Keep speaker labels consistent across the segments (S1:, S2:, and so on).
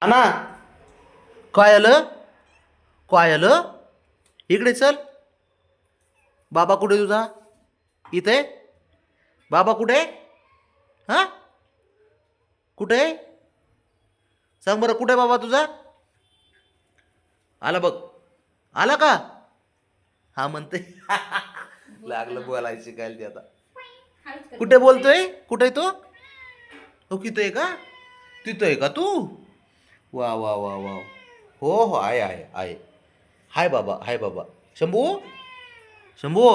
S1: ना काय आलं? काय आलं? इकडे चल. बाबा कुठे तुझा? इथे बाबा कुठे? हा, कुठे? सांग बरं, कुठे बाबा तुझा? आला बघ. आला का? हा म्हणते. लागलं बोलायची काय ते आता. कुठे बोलतोय? कुठे तो? तो किती आहे का? तिथं आहे का तू? वा वा वा वा. हो हो, आहे. हाय बाबा, हाय बाबा. शंभू, शंभू,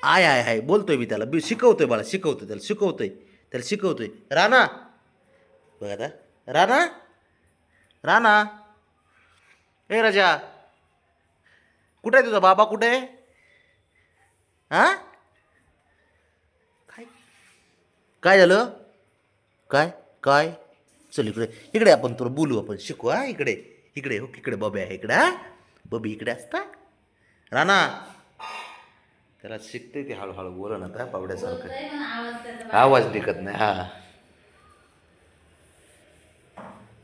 S1: आहे बोलतोय मी त्याला. शिकवतोय बाळा, शिकवतोय. राणा, बघ आता. राणा, राणा, ए राजा, कुठे आहे तुझा बाबा? कुठे आहे? हा, काय काय झालं? काय काय? चल इकडे, इकडे आपण तुला बोलू, आपण शिकू. हा, इकडे, इकडे हो, इकडे बबे आहे इकडे. हा, बबी इकडे असता. राणा, त्याला शिकते ते हळूहळू बोल ना, त्या पावड्यासारखं. आवाज निघत नाही. हा,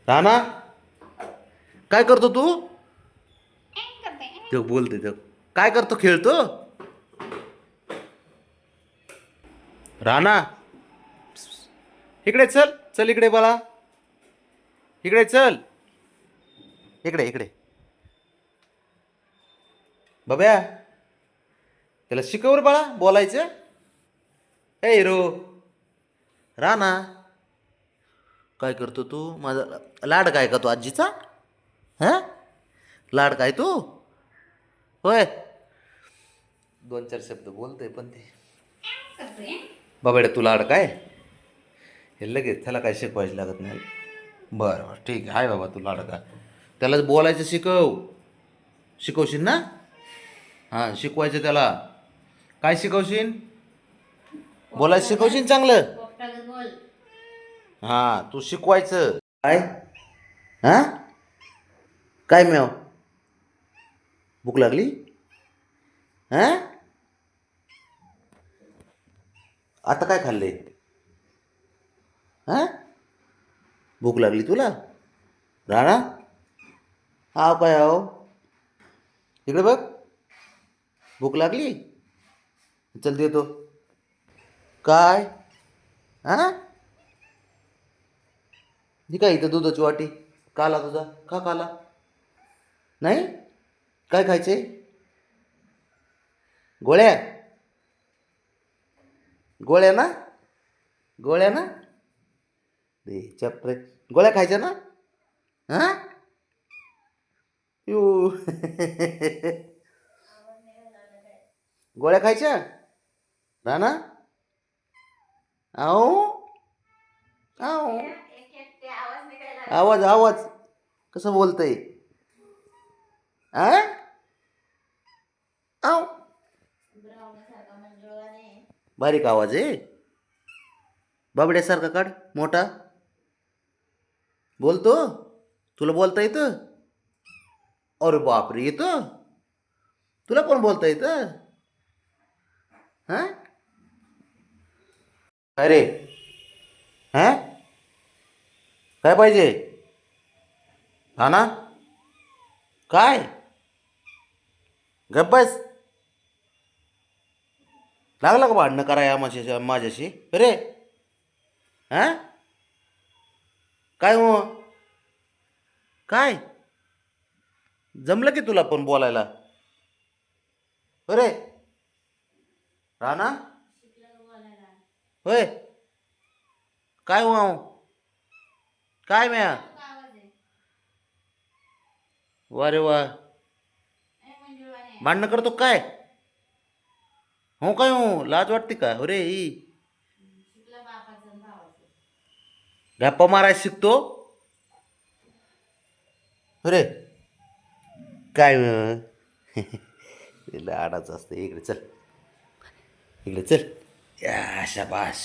S1: राणा, काय करतो तू? तो बोलते तो. काय करतो? खेळतो? राणा, इकडे चल, चल इकडे बाळा, इकडे चल, इकडे बब्या, त्याला शिकव रे बाळा बोलायचं. ए हिरो, राणा, काय करतो तू? माझा लाड काय का तू आजीचा? हा, लाड काय तू? होय, दोन चार शब्द बोलतोय पण ते. बाबाडे तू लाड काय? हे लगेच त्याला काय शिकवायचं लागत नाही. बरं बरं, ठीक आहे. हाय बाबा तू लाड का? त्याला बोलायचं शिकव. शिकवशील ना? हां, शिकवायचं त्याला. काय शिकवशील? बोलायचं शिकवशील चांगलं. हां, तू शिकवायचं. काय? हां, काय मेव? भूक लागली? हां, आता काय खाल्ले? हां, भूक लागली तुला? राणा, हाव काय हाव? इकडे बघ, भूक लागली? चल देतो. काय? हां, ही काय इथं दुधाची वाटी? काला तुझा, का काला? नाही, काय खायचे? गोळ्या, गोळ्या ना, गोळ्या ना, दे चपरे. गोळ्या खायच्या ना? हां, यू. गोळ्या खायच्या? राणा, आओ, आओ, आवाज कसं बोलतय? आ, आओ, बारीक आवाज आहे. बाबड्यासारखा काढ मोठा. बोलतो? तुला बोलता येतं? अरे बापरे, येतं? तुला पण बोलता येतं? हां, काय रे? हां, काय पाहिजे? हा ना, काय? गप्प बस. लागला का भांडणं कराय माझ्याशी? अरे, हां, काय हो? काय? जमलं की तुला पण बोलायला? अरे, राणा, होय, काय हो? काय म्या? वा रे वा, भांडणं करतो काय? हो काय हो, लाज वाटते का? अरे ही गप्पा मारायला शिकतो? अरे, काय लाडाच असतं. इकडे चल, इकडे चल. या शाबास.